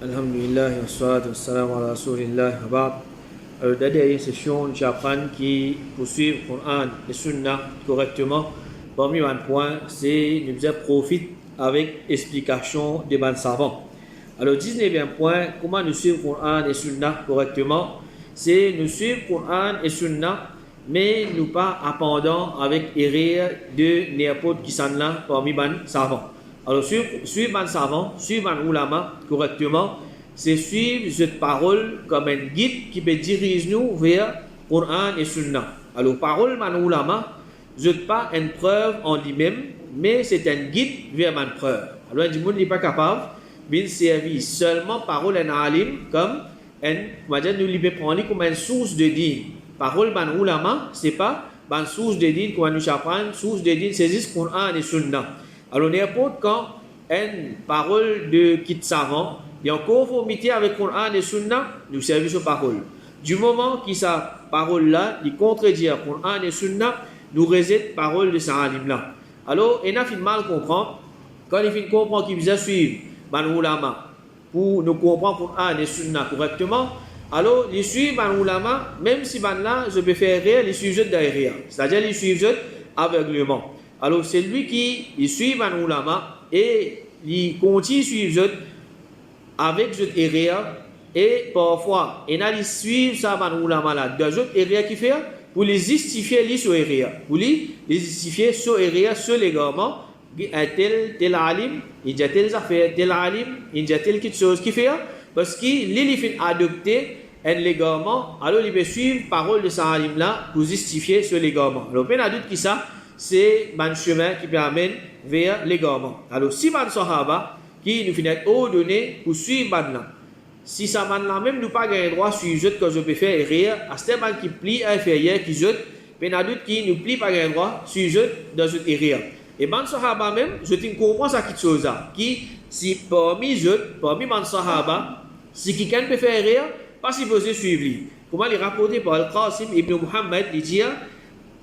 Alhamdulillah, wassalatu wassalamu ala rasulillah wa ba'd. Alors, dans la dernière session, nous apprenons qui poursuivre le Coran et Sunna correctement. Parmi les points, c'est nous profiter avec explication des bons savants. Alors, 19e point, comment nous suivre le Coran et Sunna correctement? C'est nous suivre le Coran et Sunna, mais nous pas abandon avec erreur de n'importe qui s'en là parmi les savants. Alors, suivre un savant, suivre un ulama correctement, c'est suivre cette parole comme un guide qui peut diriger nous vers Coran et Sunna. Alors, parole d'un ulama, ce n'est pas une preuve en lui-même, mais c'est un guide vers une preuve. Alors, le monde n'est pas capable de servir seulement parole d'un alim comme nous lui prendre comme une source de din. Parole d'un ulama, ce n'est pas une source de din, quand nous apprenons, source de din, c'est juste Coran et Sunna. Alors, n'importe quand une parole de quitte savant est en conformité avec le Coran et Sunna, nous servons cette parole. Du moment que sa parole-là, il contredit le Coran et Sunna, nous récitons la parole de sa alim-là. Alors, il a fait mal comprendre. Quand il fait comprendre qu'il besoin suivre les ulama pour nous comprendre le Coran et Sunna correctement, alors, il suit les ulama, même si là, je peux faire rire, il suit derrière. C'est-à-dire, il suit aveuglement. Alors, c'est lui qui suit un ulama et il continue à suivre avec cette erreur et parfois, il suit ça un ulama là, de cette erreur qui fait pour les justifier les sur erreur, pour les justifier sur erreur, sur l'égarement, tel alim, il y a telle affaire, tel alim, il y a telle quelque chose qui fait parce qu'il fait adopter un l'égarement, alors il peut suivre la parole de sa alim là pour justifier sur l'égarement. Alors, on a doute qui ça c'est un chemin qui peut amener vers l'égarement. Alors, si un sahaba qui nous finit ordonné pour suivre là, si ça là même nous pas gagné droit sur jeu que je peux faire rire, à ce moment qui plie inférieur qui jette, penadoute qui nous plie pas gagné droit sur jeu dans cette rire. Et ban sahaba même, je te comprends ça quelque chose qui si parmi ban sahaba, si quelqu'un peut faire rire, pas si posé suivre lui. Comment il rapporté par Al-Qasim ibn Muhammad, il dit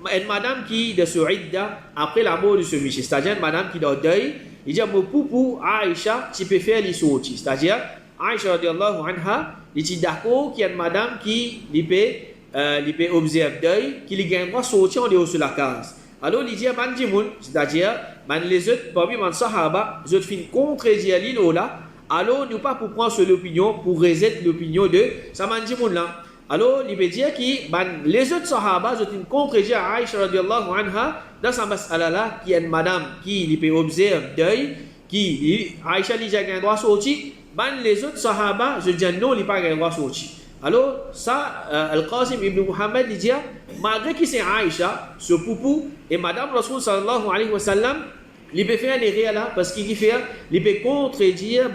une madame qui de ce idda après la mort de ce monsieur, c'est-à-dire une madame qui est en deuil, il dit mon poupou Aïcha, tu peux faire les sorties, c'est-à-dire Aïcha radiallahu anha, il dit d'accord qu'il y a une madame qui peut observer deuil, qui lui gagne droit sortir en dehors de la case. Alors il dit man dimoun, c'est-à-dire man les autres parmi man sahaba, je fin contredire l'île là, alors nous pas pour prendre sur l'opinion pour rejeter l'opinion de ça man dimoun là. Alors, il veut dire que les autres sahaba, ils ont contredit à Aïcha radiallahu anha dans sa mas'ala-là, qui est une madame qui peut observer deuil, qui Aïcha lui dit qu'il a un droit sortir, les autres sahaba, je dis non, il n'a pas un droit sortir. Alors, ça, Al-Qasim ibn Muhammad, il dit, malgré que c'est Aïcha, ce poupou, et madame Rasoul sallallahu alayhi wa sallam, il peut faire les réels là, parce qu'il peut contredire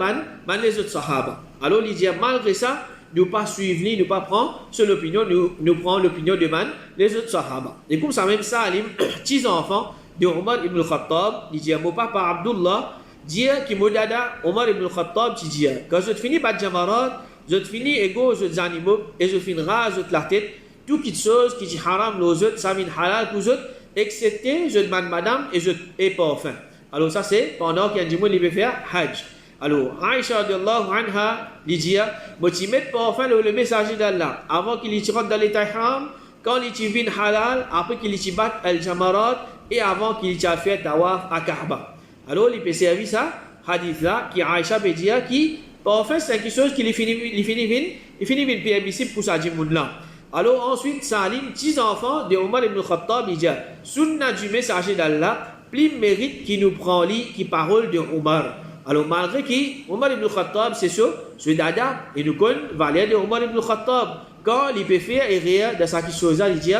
les autres sahaba. Alors, il dit, malgré ça, nous pas suivre, nous pas prendre sur l'opinion, nous prenons l'opinion de les autres sahaba. Et comme ça, même Salim, petit enfant de Omar ibn Khattab, il dit, mon papa Abdullah, dit qu'il m'a dit, Omar ibn Khattab, il dit, quand je finis par Jamarat, je finis égaux aux animaux, et je finis rase la tête, toutes les choses qui dit haram, les autres, ça vient halal pour les autres, excepté, je demande madame, et je n'ai pas faim. Alors ça, c'est pendant qu'il y a un dimanche, il veut faire hajj. Alors, Aïcha radiallahu anha lui dit, moi tu mets pas enfin le messager d'Allah, avant qu'il y rentre dans l'état haram, quand il vient halal, après qu'il y bat al-jamarat, et avant qu'il y fait tawaf à Kaaba. Alors, il peut servir ça, hadith là, qui Aïcha peut dire, qui, enfin, c'est quelque chose qui finit permissible pour sa djimoun là. Alors, ensuite, Salim, petit enfant de Omar ibn Khattab, il dit, sunna du messager d'Allah, plus mérite qui nous prend lit, qui parole de Omar. Alors, malgré que Omar ibn Khattab, c'est ça, ce dada, et nous connaissons valeur de Omar ibn Khattab. Quand il peut faire erreur de sa chose, il dit,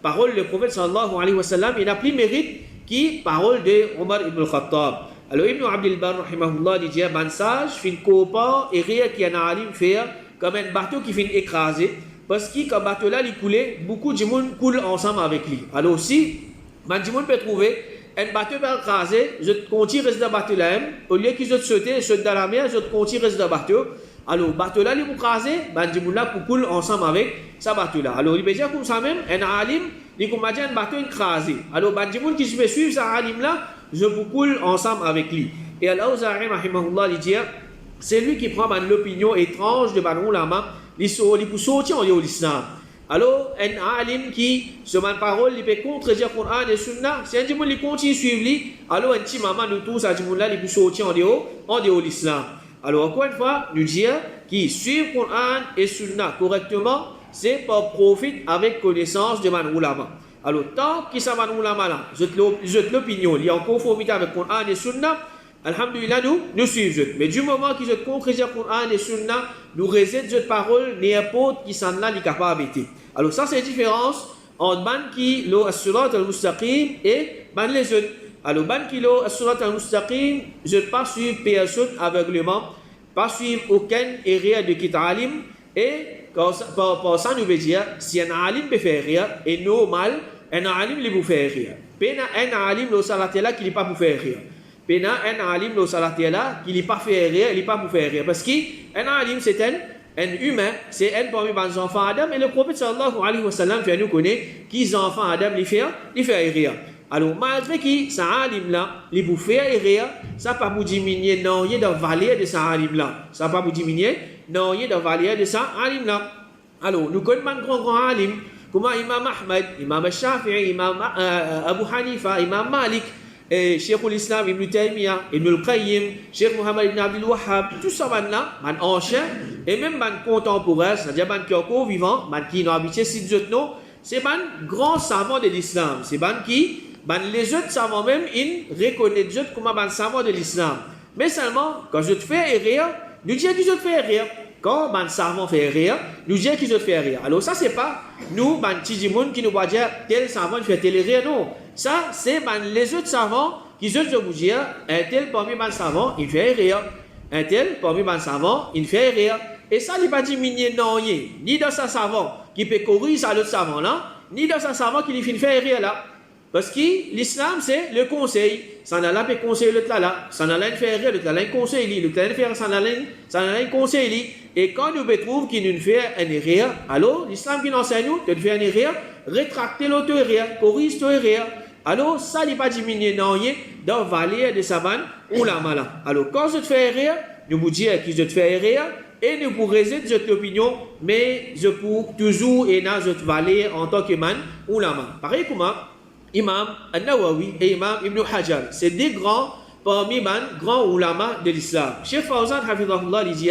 parole du prophète sallallahu alayhi wa sallam, il n'a plus mérite qui parole de Omar ibn Khattab. Alors, Ibn Abdul Bar, rahimahullah, il dit, ban sage, fin copain, erreur qui a un alim faire, comme un bateau qui finit écrasé, parce que quand bateau là, il coulait, beaucoup de monde coule ensemble avec lui. Alors, si, man, du monde peut trouver, un bateau va écraser, je continue rester dans le bateau là, au lieu qu'ils se sautent dans la mer, je continue rester dans le bateau. Alors, le bateau là, il va écraser, ben, là pour couler ensemble avec ce bateau là. Alors, il veut dire comme ça même, un alim, il va dire un bateau écrasé. Alors, ben, qui se fait suivre ce alim là, je peux couler ensemble avec lui. Et Allah, rahimahullah, il dit, c'est lui qui prend l'opinion étrange de ulama, il pour sortir en l'islam. Alors, un alim qui, sur ma parole, il peut contredire le Coran et le Sunna, si un dit qu'il continue à suivre, alors un petit maman nous tous, il peut sortir en dehors de l'islam. Alors, encore une fois, nous disons qui suivent le Coran et le Sunna correctement, c'est par profit avec connaissance de man ulama. Alors, tant qu'il s'en man ulama là, l'opinion, il est en conformité avec le Coran et le Sunna, alhamdulillah, nous suivons. Mais du moment qu'ils ont contredit le Coran et le Sunna, nous résidons cette parole, n'importe qui s'en a, il est capable de. Alors, ça, c'est la différence entre ban qui l'ont as-surat al-mustaqim et ban les autres. Alors, ban qui l'ont as-surat al-mustaqim, je ne pas suivre personne aveuglement, pas suivre aucun erreur de qui alim, et par ça, nous veut dire, si un alim peut faire rire, et normal, un alim il peut faire rire. Pena un alim le salatela qui n'est pas pour faire rire. Pena un alim le salatela qui n'est pas faire rire, il n'est pas pour faire rire. Parce qu'un alim, c'est un humain, c'est un parmi les enfants Adam, et le prophète sallallahu alayhi wa sallam fait nous connaître qui les enfants Adam les fait rire. Alors, malgré que ça alim là, les pour faire rire, ça pas pour diminuer non, il y a de valeur de ça alim là. Ça pas pour diminuer non, il y a de valeur de ça alim là. Alors, nous connaissons un grand alim, comme Imam Ahmad, Imam Shafi'i, Imam Abu Hanifa, Imam Malik, Cheikh l'Islam Ibn Taymiyyah, Ibn al-Qayyim, Cheikh Muhammad Ibn Abdul Wahhab, tout ça là, man ancien, et même man contemporain, c'est-à-dire man qui est encore vivant, man qui n'a habité si d'autres non, c'est man grand savant de l'islam, c'est man qui, les autres savants même, ils reconnaissent les autres comme man savant de l'islam. Mais seulement, quand je te fais rire, nous disons que je te fais rire. Quand man savant fait rire, nous disons qu'ils ont fait rire. Alors ça, c'est pas nous, petit monde qui nous va dire tel savant fait tel rire, non. Ça, c'est les autres savants qui ont vous dire un tel parmi les savants, il fait rire. Un tel parmi les savants, il fait rire. Et ça, il n'est pas diminué non, ni dans sa savant qui peut corriger à l'autre savant là, ni dans sa savant qui lui fait faire rire là. Parce que l'islam, c'est le conseil. Ça n'a pas conseiller l'autre là. Ça n'a pas faire rire, l'autre là, un conseil. L'autre là, faire ça n'a pas conseil. Et quand nous trouvons qu'il nous fait un erreur, alors l'islam qui nous enseigne, de faire un erreur, rétracter l'autre erreur, corriger l'autre erreur. Alors ça n'est pas diminué non, dans la valeur de sa vanne ou la mala. Alors quand je te fais erreur, nous vous disons que je te fais erreur, et nous pour résister cette opinion, mais je pour toujours et dans cette valeur en tant que man ou la man. Pareil comment Imam An-Nawawi et Imam Ibn Hajar, c'est des grands parmi les grands ulama de l'islam. Cheikh Fawzan Hafidahullah dit,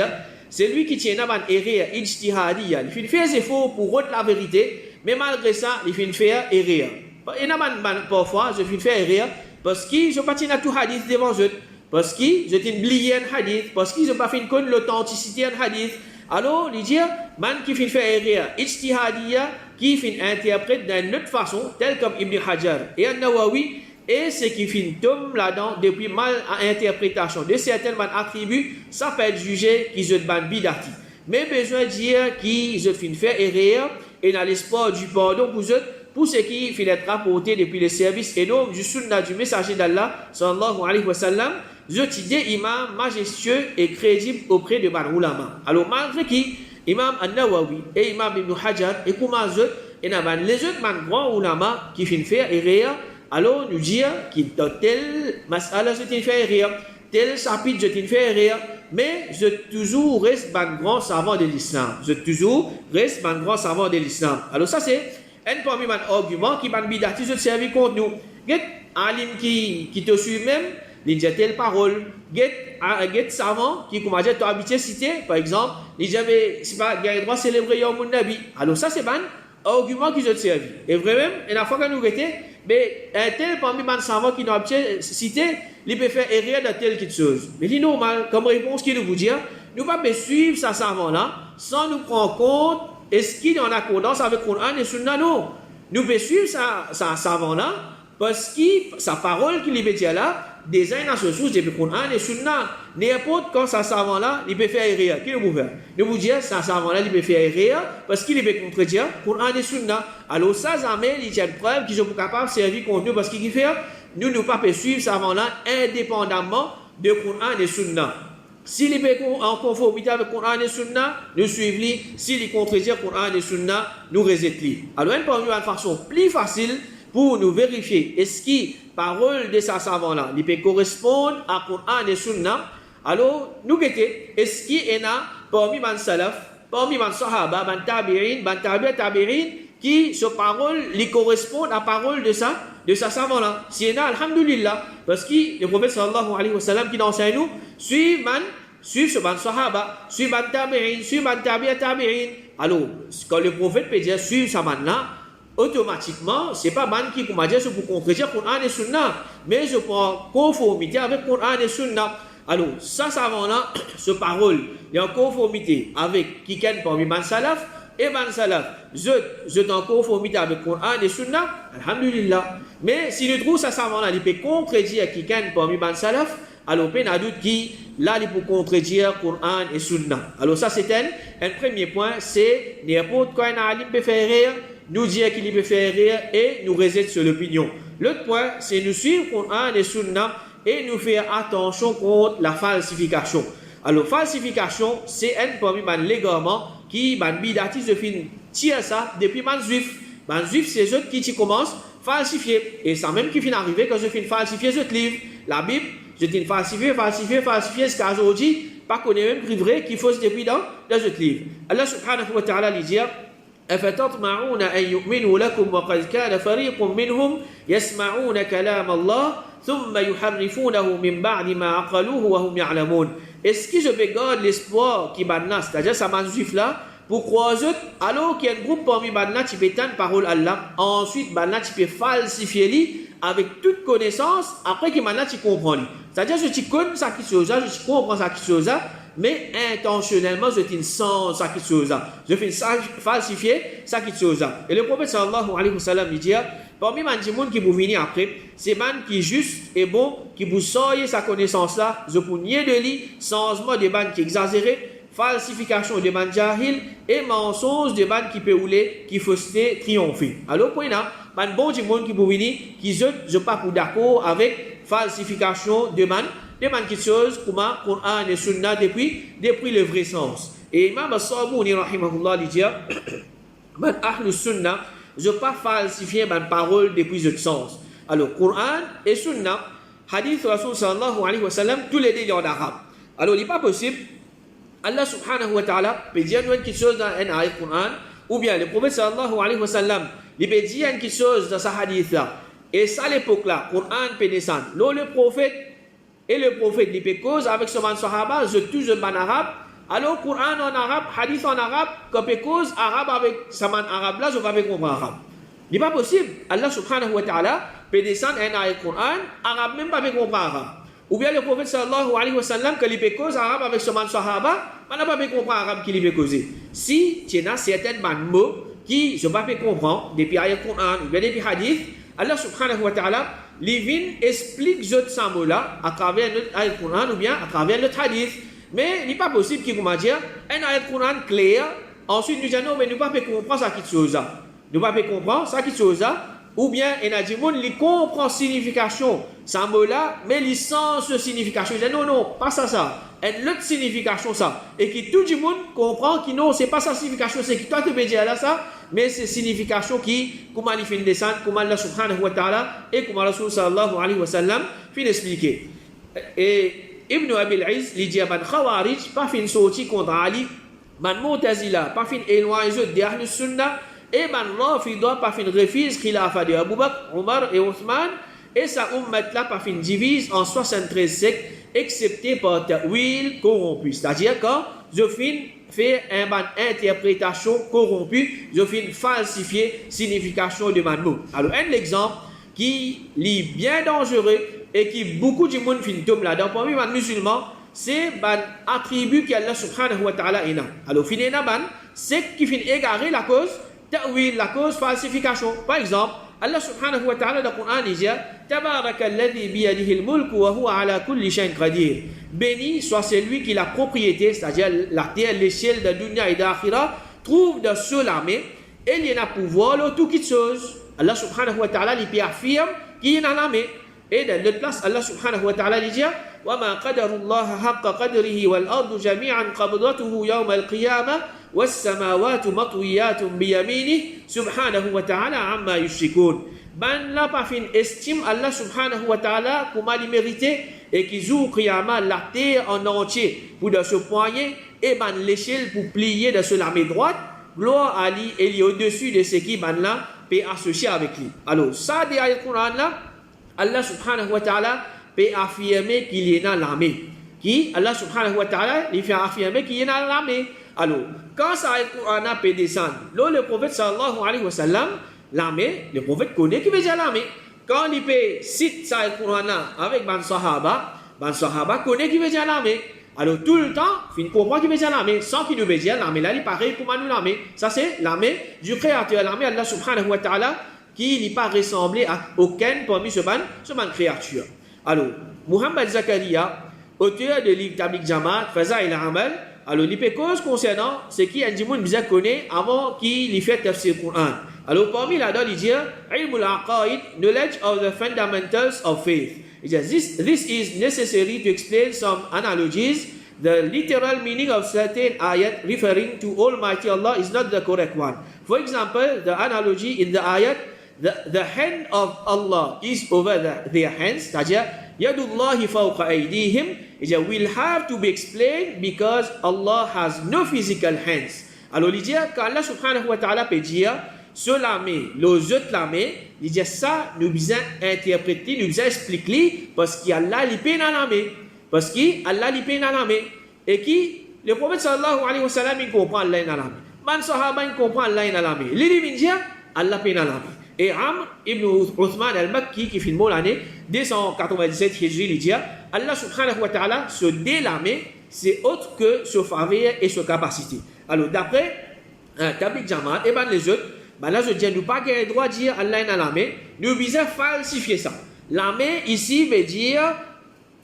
c'est lui qui tient un erreur ijtihadiyya. Il fait des efforts pour rendre la vérité, mais malgré ça, il fait faire erreur. Et parfois, je fais faire erreur parce que je ne pas tenir tout hadith devant eux, parce que je t'ai oublié un hadith, parce que je n'ai pas fait connaître l'authenticité d'un hadith. Alors, il dit, man qui fait faire erreur ijtihadiyya, qui fait interprète d'une autre façon, tel comme Ibn Hajar et An-Nawawi, et ce qui fait tombe là-dedans depuis mal à interprétation de certains attributs, ça peut être jugé qu'ils ont ban bidati. Mais besoin de dire qu'ils ont fait faire erreur et dans l'espoir du pardon pour ce qui fait être rapporté depuis les services énormes du sunna du messager d'Allah, sallallahu alayhi wa sallam, cette idée imam majestueux et crédible auprès de ban ulama. Alors malgré qui Imam An-Nawawi et Imam Ibn Hajar et comment et les autres grands ulama qui font faire erreur, alors nous dire qu'il dans tel mas'ala je t'ai fait erreur, tel chapitre je t'ai fait erreur, mais je toujours reste un grand savant de l'islam. Je toujours reste un grand savant de l'islam. Alors ça c'est un parmi les arguments qui m'a bidati de servir contre nous. Get alim qui te suit même, il dit telle parole. Get savant qui commence à habituer citer, par exemple, il dit c'est pas il droit célébrer Yawmun Nabi. Alors ça c'est un argument qui te servi. Et vraiment, et la fois que nous étions, mais un tel parmi les savants qui nous habitué citer, il peut faire erreur de telle chose. Mais c'est normal, comme réponse qu'il nous vous dit, nous ne pouvons pas suivre ce savant là sans nous prendre compte est-ce qu'il est en accordance avec le Coran et Sunna. Non. Nous pouvons suivre ce savant là parce que sa parole qu'il veut dire là, des uns dans ce sens depuis le Coran et Sunna. N'importe quand ce savant là, il peut faire erreur. Qu'est-ce que nous faire? Nous vous dire ce savant là, il peut faire erreur parce qu'il peut contredire le Coran et Sunna. Alors ça, jamais il y a une preuve qu'ils sont capables de servir contre nous parce qu'il fait, nous ne pouvons pas suivre ce savant là indépendamment de Coran et Sunna. S'il est en conformité avec le Coran et Sunna, nous suivons. S'il est contredit le Coran et Sunna, nous rejetons. Alors, une façon plus facile pour nous vérifier est-ce que la parole de ce savant-là peut correspondre à Coran et Sunna. Alors, nous guettez, est-ce qu'il y en a parmi les salaf, parmi les sahaba, les tabi'in, qui, ce parole, lui correspond à la parole de ça savant-là. Si il y en a, alhamdulillah, parce que le prophète sallallahu alayhi wa sallam qui enseigne nous, suivez ce ban sahaba, suivez ban tabi'in, suivez ban tabi'in. Alors, quand le prophète peut dire suivez ça man-là, automatiquement, c'est pas ban qui pour dire c'est pour contredire Coran et Sunna, mais je prends conformité avec Coran et Sunna. Alors, ça savant-là, ce parole, il y a en conformité avec qui ken parmi ban salaf, et ban salaf, je en conformité avec Coran et Sunna, alhamdulillah. Mais si nous trouvons ça savant-là, il peut contredire qui ken parmi ban salaf, alors peine à doute qui, là, il peut contredire Coran et Sunna. Alors ça, c'est un premier point, c'est n'importe quoi un alim peut faire rire, nous dire qu'il peut faire rire et nous résister sur l'opinion. L'autre point, c'est nous suivre Coran et Sunna et nous faire attention contre la falsification. Alors, falsification, c'est un parmi les légalement qui, les bidatistes de film, tirent ça depuis les juifs. Les juifs, c'est eux qui commencent à falsifier. Et ça même qui finit arriver quand je finis falsifier ce livre. La Bible, je dis falsifier, jusqu'à aujourd'hui, pas qu'on est même vrai qu'il faut se depuis dans ce livre. Allah subhanahu wa ta'ala dit أفتطمعون أن يؤمنوا لكم وقد كان فريق منهم يسمعون كلام الله ثم يحرفونه من بعد ما عقلوه وهم يعلمون. Est-ce que je peux garder l'espoir qui banna, c'est-à-dire ça m'a juif là, pour croiser, alors qu'il y a un groupe parmi banna qui peut entendre parole Allah, ensuite banna qui peut falsifier lui avec toute connaissance, après que banna tu comprends lui. C'est-à-dire je connais ça qui chose, je comprends ça qui chose, mais intentionnellement je dis sans ça qui chose, je fais falsifier ça qui chose. Et le prophète sallallahu alayhi wa sallam dit parmi les gens qui vous venir après, c'est man qui juste et bon, qui vous sortez sa connaissance là, je pour nier de lui, changement de ban qui exagéré, falsification de ban jahil et mensonge de ban qui peut rouler, qui fausseté triompher. Alors point là, man bon du monde qui vous venir, qui je pas pour d'accord avec falsification de ban qui chose comment Coran et Sunna depuis le vrai sens. Et Imam As-Sabouni rahimahullah dit man ahlus sunna, je pas falsifier ma parole depuis le sens. Alors, Coran et Sunna, hadith Rasul sallallahu alayhi wa sallam, tous les deux en arabe. Alors, il n'est pas possible, Allah subhanahu wa ta'ala peut dire quelque chose dans un ayat Coran, ou bien le prophète sallallahu alayhi wa sallam, il peut dire quelque chose dans sa hadith là. Et ça, à l'époque là, Coran peut descendre. Là, le prophète, il peut cause avec ce man sahaba, je touche un arabe. Alors, Coran en arabe, hadith en arabe, quand peut cause arabe avec ce man arabe là, je ne vais pas comprendre arabe. Il n'est pas possible. Allah subhanahu wa ta'ala peut descendre un ayat Coran, arabe même pas comprendre arabe. Ou bien le prophète sallallahu alayhi wa sallam, quand il peut cause arabe avec ce man sahaba, on n'a pas comprendre arabe qu'il peut causer. Si tu as certains mots qui je ne vais pas comprendre depuis ayat Coran ou bien depuis hadith, Allah subhanahu wa ta'ala, Livin explique ce mot-là à travers notre ayat Coran ou bien à travers notre hadith. Mais il n'est pas possible qu'il vous dise un ayat Coran clair, ensuite nous disons non, mais nous ne pouvons pas comprendre ça qui chose. Nous ne pouvons pas comprendre ça qui chose. Ou bien il y a des gens qui comprennent la signification, ce mot-là, mais ils sens la signification. Ils disent non, pas ça. Et l'autre signification, ça. Et que tout le monde comprend que non, ce n'est pas sa signification, c'est que toi tu peux dire là ça, mais c'est signification qui, comment il fait descendre, comment Allah subhanahu wa ta'ala et comment Rasul sallallahu alayhi wa sallam fait expliquer. Et Ibn Abil Izz, il dit man Khawarij, pas fin sorti contre Ali, man Mu'tazila, pas fin éloigné de Ahlus Sunnah, et man Rafida, pas fin refuse khilafa de Abu Bakr, Omar et Othman, et sa ummat là, pas fin divise en 73 sectes, excepté par ta'wil corrompu. C'est-à-dire quand je fais une interprétation corrompue, je finis falsifier signification de mon mot. Alors un exemple qui est bien dangereux et qui beaucoup de monde finit tombe là-dedans. Parmi les musulmans, c'est un attribut qu'Allah subhanahu wa ta'ala a. Alors finalement, c'est qui finit égarer la cause ta'wil, la cause falsification. Par exemple, Allah subhanahu wa ta'ala dans le Coran dit Tabarakalladhi biyadihi al-mulk wa huwa ala kulli shay'in qadir. Béni soit celui qui la propriété, c'est-à-dire la terre, les ciels de dunya et d'akhira, trouve de cela mais il y a un pouvoir de toutes choses. Allah subhanahu wa ta'ala lui affirme qu'il y a la main. Et dans l'autre place, Allah subhanahu wa ta'ala dit وَمَا قَدَرُ اللَّهَ حَقَّ قَدْرِهِ وَالْأَرْضُ جَمِيعًا قَبْضَتُهُ يَوْمَ الْقِيَامَةِ وَالسَّمَاوَاتُ مَطْوِيَّاتٌ بِيَمِينِهِ سُبْحَانَهُ وَتَعَالَى عَمَّا يُشْرِكُونَ. Ben là, pas fin estime Allah subhanahu wa ta'ala comment il mérite et qui joue Qiyamah la terre en entier pour de se poigner et ban l'échelle pour plier de se la main droite, gloire à lui et lui au-dessus de ce qui ban là peut associer avec lui. Alors, ça, des ayats Coran là, Allah subhanahu wa ta'ala peut affirmer qu'il est dans l'armée. Qui, Allah subhanahu wa ta'ala, il fait affirmer qu'il est dans l'armée. Alors, quand ça ayat Coran peut descendre, là, le prophète sallallahu alayhi wa sallam, l'armée, le prophète connaît qui veut dire l'armée. Quand il peut citer ça ayat Coran avec ban sahaba connaît qui veut dire l'armée. Alors, tout le temps, il comprend qui veut dire l'armée, sans qu'il ne veut dire l'armée. Là, il paraît pour nous l'armée. Ça, c'est l'armée du Créateur, l'armée Allah subhanahu wa ta'ala, qui n'est pas ressemblé à aucun parmi ce ban créature. Alors, Muhammad Zakaria, auteur de livre Tabligh Jamaat, Faza il Amal, alors, il peut cause concernant ce qui un djimoun bizarre connaît avant qu'il y fait tafsir Quran. Alors, parmi là-dedans, il dit, Ilmul Aqaid, knowledge of the fundamentals of faith. This is necessary to explain some analogies. The literal meaning of certain ayat referring to Almighty Allah is not the correct one. For example, the analogy in the ayat, the hand of Allah is over their hands, c'est-à-dire, Yadullahi fawqa aydihim, will have to be explained because Allah has no physical hands. Alors, il dit qu'Allah subhanahu wa ta'ala peut dire, sur la main, les autres la main, il dit ça, nous besoin interpréter, nous besoin expliquer, parce qu'Allah il peine dans la main. Parce qu'Allah il peine dans la main. Et qui, le prophète sallallahu alayhi wa sallam, il comprend Allah dans la main. Man sahaba, il comprend Allah dans la main. Il dit, Allah peine dans la main. Et Amr ibn Uthman al-Makki, qui filme l'année 297 Hijri, il dit, Allah subhanahu wa ta'ala, se délamer, c'est autre que ce faveur et ce capacité. Alors, d'après Tabligh Jamaat, et ben les autres, ben là, je dis, nous pas le droit de dire Allah dans la main, nous visons falsifier ça. La main, ici, veut dire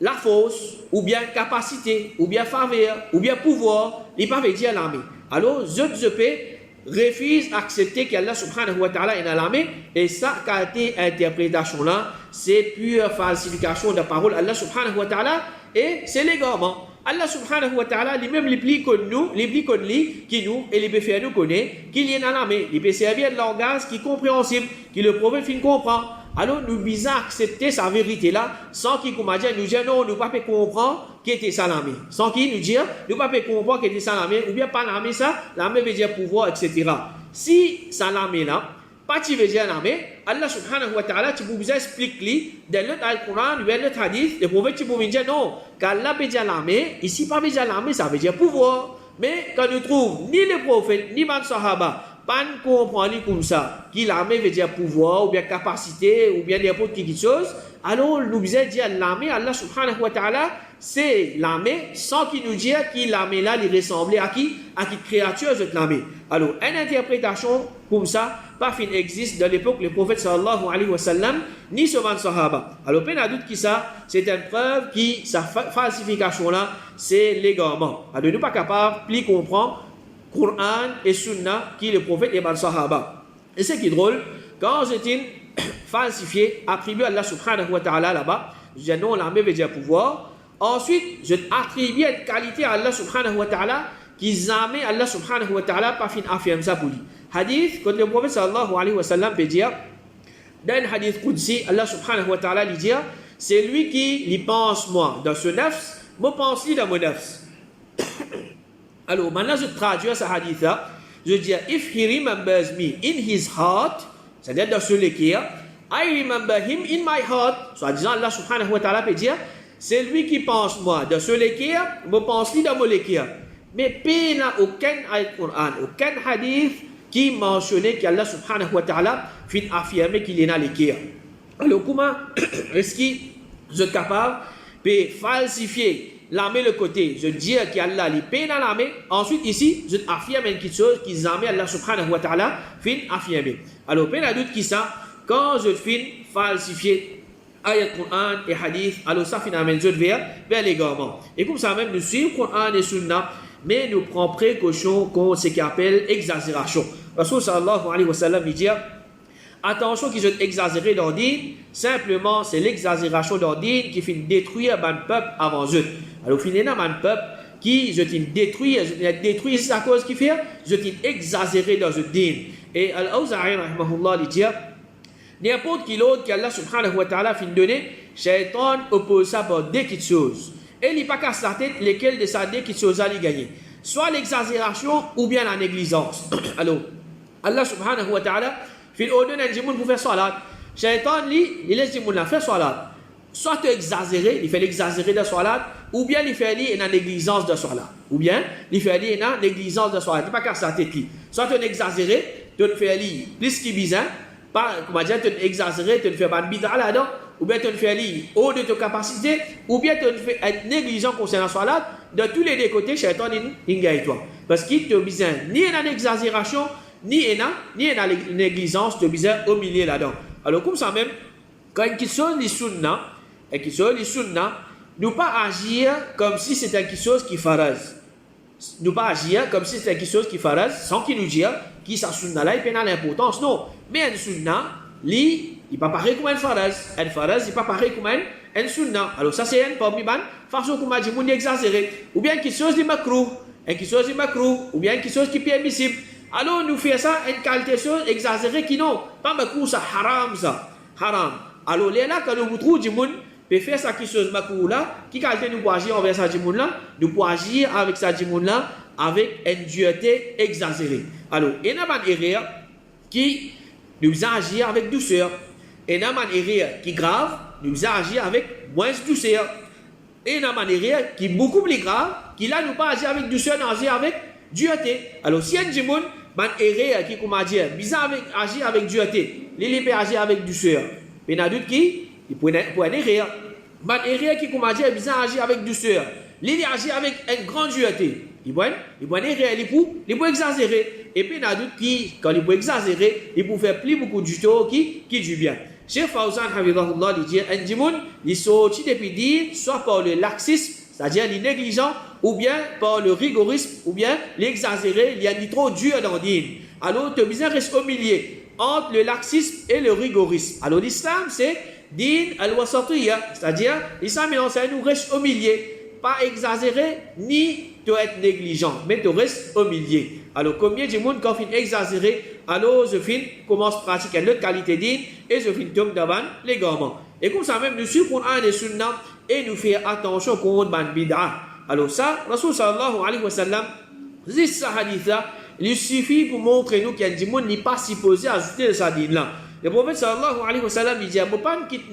la force, ou bien capacité, ou bien faveur, ou bien pouvoir, il ne veut pas dire la main. Alors, je peux refuse d'accepter qu'Allah subhanahu wa ta'ala est dans la main, et ça, qualité interprétation-là, c'est pure falsification de la parole Allah subhanahu wa ta'ala, et c'est l'égarement. Allah subhanahu wa ta'ala, lui-même, les plis que nous, les plis que lui, qui nous, et les peut faire nous connaître, qu'il y a dans la main. Il peut servir de langage qui est compréhensible, qui le prophète fin comprend. Alors, nous visons accepter sa vérité-là, sans qu'il nous dise non, nous ne pouvons pas comprendre qui était ça la main. Sans qu'il nous dise, nous ne pouvons pas comprendre qui était ça la main, ou bien pas la main ça, la main veut dire pouvoir, etc. Si ça la main là, pas tu veux dire la main, Allah subhanahu wa ta'ala, tu peux vous expliquer dans le Coran, dans le hadith, le prophète, tu peux dire non, qu'Allah veut dire la main, ici pas veut dire la main, ça veut dire pouvoir. Mais quand nous trouvons ni le prophète, ni les sahaba, pas ne comprendre comme ça, que la main veut dire pouvoir, ou bien capacité, ou bien n'importe quelque chose, alors nous devons dire la main, Allah subhanahu wa ta'ala, c'est la main, sans qu'il nous dise que la main là, il ressemblait à qui créature de la main. Alors, une interprétation comme ça, pas fin existe dans l'époque le prophète sallallahu alayhi wa sallam, ni seulement sahaba. Alors, peine à doute que ça, c'est une preuve que sa falsification là, c'est l'égarement. Alors, nous ne sommes pas capables de comprendre Coran et Sunna qui le prophète et les sahaba. Et ce qui est drôle, quand j'étais falsifié, attribué à Allah subhanahu wa ta'ala là-bas, je dis non, l'armée veut dire pouvoir. Ensuite, je attribue une qualité à Allah subhanahu wa ta'ala qui jamais Allah subhanahu wa ta'ala pas fin affirme ça pour lui. Hadith, quand le prophète sallallahu alayhi wa sallam peut dire, dans un hadith Qudsi, Allah subhanahu wa ta'ala lui dit, c'est lui qui lui pense moi dans ce nafs, moi pense lui dans mon nafs. Alors, maintenant je traduis ce hadith là, je dis, if he remembers me in his heart, c'est-à-dire dans ce cœur, I remember him in my heart, soit disant Allah subhanahu wa ta'ala peut dire, c'est lui qui pense moi dans ce cœur, moi pense lui dans mon cœur. Mais il n'y a aucun Coran, aucun hadith qui mentionnait qu'Allah subhanahu wa ta'ala fait affirmer qu'il est dans les cœurs. Alors comment est-ce que je suis capable de falsifier la main le côté, je dis qu'Allah est peine dans la main, ensuite ici, je affirme quelque chose qui jamais Allah subhanahu wa ta'ala fait affirmer. Alors, peine à doute qui ça, quand je fais falsifier ayat Coran et hadith, alors ça finalement je vers l'égarement. Et comme ça même, nous suivons Coran et Sunna, mais nous prenons précaution contre ce qu'on appelle exagération. Rasul sallallahu alayhi wa sallam dit, attention qu'ils ont exagéré dans le din, simplement c'est l'exagération dans le din qui fait détruire un peuple avant eux. Alors finalement un peuple qui je détruit c'est à cause qui fait je exagéré dans le din. Et Al-Awza'i rahimahullah dit, n'importe qui l'autre qu'Allah subhanahu wa ta'ala fin donner Shaitan oppose ça par deux petites choses. Et il n'y a pas qu'à sa tête lesquelles de ces deux petites choses-là il gagne. Soit l'exagération ou bien la négligence. Alors, Allah subhanahu wa ta'ala, il ordonne à Jimoun pour faire salat. Shaitan, lui, il laisse Jimoun là faire salat. Soit tu exagérer, il fait l'exagérer de salat, ou bien il fait une négligence de salat. Ou bien il fait une négligence de salat. Il n'y a pas qu'à sa tête. Soit tu exagérer, tu fais plus qu'il bizarre, comment dire, tu exagérer, tu fais pas de bid'a là-dedans, ou bien tu fais haut de tes capacités, ou bien tu fais être négligent concernant la salat. De tous les deux côtés, Shaitan il gagne toi. Parce qu'il te besoin ni une exagération, ni une négligence, tu besoin au milieu là-dedans. Alors comme ça même, quand une question les sunna, nous pas agir comme si c'était quelque chose qui faraz. Nous pas agir comme si c'était quelque chose qui faraz, sans qu'il nous dise qui sa sunna là, il prend l'importance. Non, mais une sunna, il pas pareil comme un faraz. Un faraz, il pas pareil comme un sunna. Alors ça c'est une parmi ban façon comme dit mon exagéré, ou bien quelque chose de makruh, ou bien quelque chose qui est permissible. Alors nous faisons ça une qualité chose exagérée qui non, pas makruh ça haram. Alors là quand nous trouvons du monde peut faire ça quelque chose makruh là, qui qualité nous pour agir envers ça du monde là, nous pour agir avec ça du monde là avec une dureté exagérée. Alors il y a une erreur qui nous agir avec douceur. Et il y a une erreur qui est grave, nous agir avec moins douceur. Et il y a une erreur qui est beaucoup plus grave, qui là nous pas agir avec douceur, nous agir avec dureté. Alors si il y a une erreur qui comment dire, bizarre agir avec dureté, il peut agir avec douceur. Mais il y a d'autres qui pour une erreur. Une erreur qui comment dire, bizarre agir avec douceur, il agir avec une grande dureté. Il peut une erreur, il peut exagérer. Et puis il y a d'autres qui, quand il peut exagérer, il peut faire plus beaucoup du tout qui du bien. Cheikh Fawzan Hafidahullah dit un dimoun, il sortit depuis dire soit par le laxisme, c'est-à-dire les négligents, ou bien par le rigorisme, ou bien l'exagéré, il y a ni trop dur dans le din. Alors tu as besoin de rester au milieu entre le laxisme et le rigorisme. Alors l'islam c'est din al-wasatiyya, c'est-à-dire l'islam il enseigne nous reste au milieu, pas exagéré ni tu être négligent, mais tu restes au milieu. Alors combien de monde quand il exagéré, alors je commence à pratiquer une autre qualité d'île et je tombe devant les garments. Et comme ça même, nous suivons le Coran et Sunna et nous faisons attention contre le bid'a. Alors ça, Rasul sallallahu alayhi wa sallam, dit ce hadith là, il suffit pour montrer nous qu'il y a des gens qui n'est pas supposé ajouter de sa dîne là. Le prophète sallallahu alayhi wa sallam, il dit, il ne faut pas quitter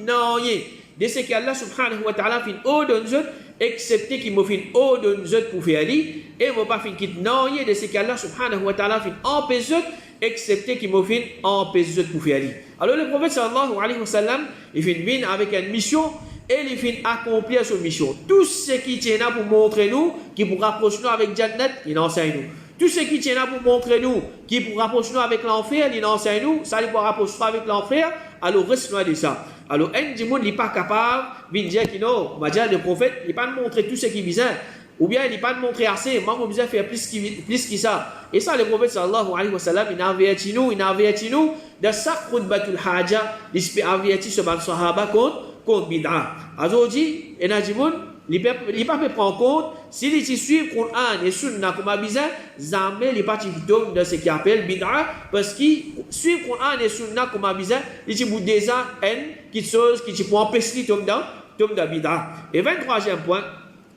de ce qu'Allah subhanahu wa ta'ala fait au de nous, excepté qu'il m'a fait au de nous pour faire et il ne faut pas quitter de ce qu'Allah subhanahu wa ta'ala fait empêcher excepté qu'il m'a fait empêcher pour faire. Alors le prophète sallallahu alayhi wa sallam, il fait venir avec une mission et il fait accomplir cette mission. Tout ce qui tient là pour montrer nous, qui pour rapprocher nous avec Jannat, il enseigne nous. Tout ce qui tient là pour montrer nous, qui pour rapprocher nous avec l'enfer, il enseigne nous. Ça, il pour rapprocher nous avec l'enfer, alors reste-nous de ça. Alors, un du monde n'est pas capable de dire que non, le prophète, il n'est pas de montrer tout ce qui est bizarre. Ou bien il n'est pas de montrer assez, moi, je besoin faire plus que ça. Et ça, le prophète sallallahu alayhi wa sallam, il a averti nous de sa khutbatul haja, il a averti ce ban sahaba contre bid'a. Aujourd'hui, il y a du monde, il ne peut pas prendre compte, s'il suit le Coran et Sunna comme bizarre, jamais il n'est pas de ce qu'il appelle bid'a, parce qu'il suit le Coran et Sunna comme bizarre, il dit déjà une chose qui peut empêcher de tomber dans bid'a. Et 23e point,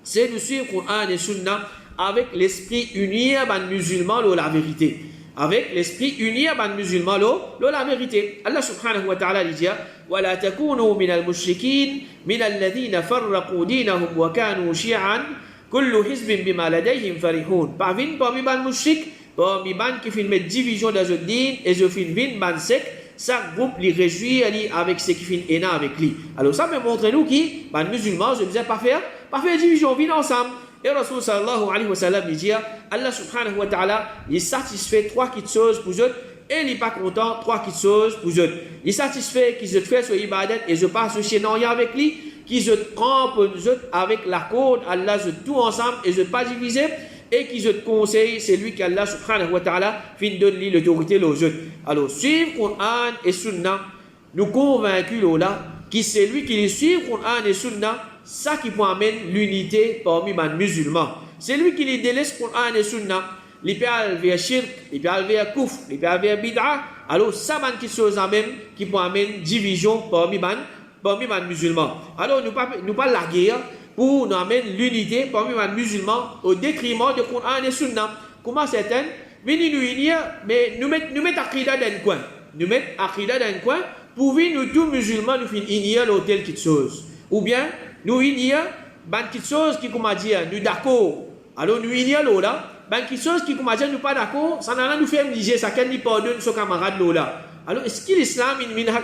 c'est de suivre le Coran et Sunna avec l'esprit uni à les musulmans, la vérité. Avec l'esprit uni à les musulmans, la vérité. Allah subhanahu wa ta'ala dit وَلَا تَكُونُوا مِنَ الْمُشْرِكِينَ مِنَ الَّذِينَ فَرَّقُوا دِينَهُمْ وَكَانُوا شِيَعًا كُلُّ حِزْبٍ بِمَا لَدَيْهِمْ فَرِحُونَ. Parmi les mushriks, parmi les qui font une division dans le din et je fais une sec, chaque groupe les réjouit avec ce qui fait une avec lui. Alors ça me montre nous qui, les musulmans, je ne disais pas faire division, vivre ensemble. Et Rasul sallallahu alayhi wa sallam dit, Allah subhanahu wa ta'ala, il satisfait trois petites choses pour eux et il n'est pas content trois petites choses pour eux. Il satisfait qu'ils se fait sur ibadat et je passe chez Noya avec lui, qu'ils se trempent avec la corde, Allah se tout ensemble et je pas diviser et qui je te conseille, c'est lui qu'Allah subhanahu wa ta'ala fin donne l'autorité aux autres. Alors, suivre Coran et Sunna, nous convaincus là, qui c'est lui qui les suit Coran et Sunna, ça qui peut amener l'unité parmi les musulmans. C'est lui qui les délaisse Coran et Sunna, les peut vers shirk, les peut vers kufr, les peut vers bid'a. Alors, ça c'est quelque chose même qui peut amener division parmi parmi les musulmans. Alors, nous pas la guerre pour nous amener l'unité parmi les musulmans au détriment du Coran et Sunna. Comment certains viennent nous unir, mais nous mettent Aqidah dans un coin. Nous mettons Aqidah dans un coin pour nous tous musulmans nous finir unir l'hôtel quelque chose. Ou bien, nous unir, quelque chose qui, comment dire, nous d'accord. Alors, nous unir là. Quelque chose qui, comment dire, nous pas d'accord, ça n'a nous fait obliger, ça qu'elle nous pardonne son camarade là. Alors, est-ce que l'islam,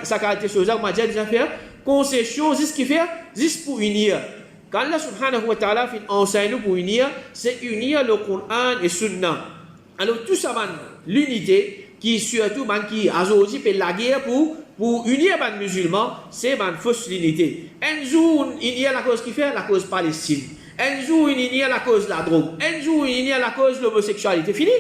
sa caractéristique, comment dire, déjà faire, concession, c'est ce qu'il fait, juste pour unir. Quand Allah subhanahu wa ta'ala enseigne nous pour unir, c'est unir le Coran et Sunna. Alors, tout ça, l'unité, qui surtout, qui a aujourd'hui fait la guerre pour unir les musulmans, c'est une fausse unité. Un jour, unir la cause qui fait, la cause Palestine. Un jour, unir la cause de la drogue. Un jour, unir la cause de l'homosexualité. Fini.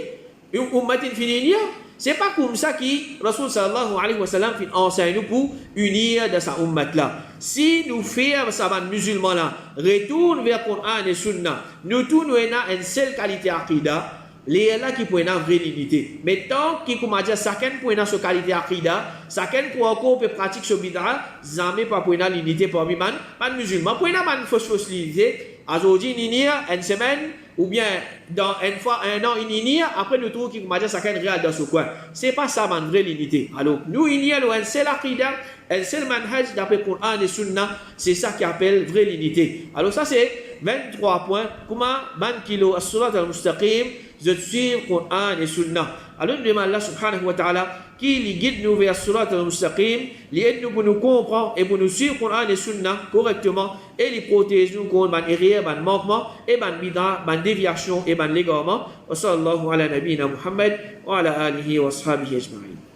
Ou maintenant, fini. C'est pas comme ça que Rasul sallallahu alayhi wa sallam enseigne nous pour unir de sa ummat là. Si nous faisons ça, les musulmans là, retournent vers le Coran et Sunna, nous tournons à une seule qualité aqida, les là qui pour une vraie unité. Mais tant que comment dire chacun pour une seule qualité aqida, chacun pour encore peut pratiquer ce bid'a, jamais pas pour une unité parmi les musulmans, pour une fausse unité. Aujourd'hui, une semaine, ou bien dans une fois, un an, après nous trouvons qu'il y a chacun réel dans ce coin. Ce n'est pas ça, ma vraie unité. Alors, nous, il y a un seul aqidah, un seul manhaj d'après le Coran et Sunna, c'est ça qui appelle vraie unité. Alors, ça, c'est 23 points. Comment, ban kilo, as-surat al-mustaqim, je suis le Coran et Sunna. Alors, nous demandons Allah subhanahu wa ta'ala qui les guide nous vers surat al-mustaqim, les aide nous pour nous comprendre et pour nous suivre le Coran et Sunna correctement et les protéger nous contre les erreurs, les manquements et les bid'a, les déviations et les légarements. Wa sallallahu ala nabina Muhammad wa ala alihi wa ashabihi ajma'in.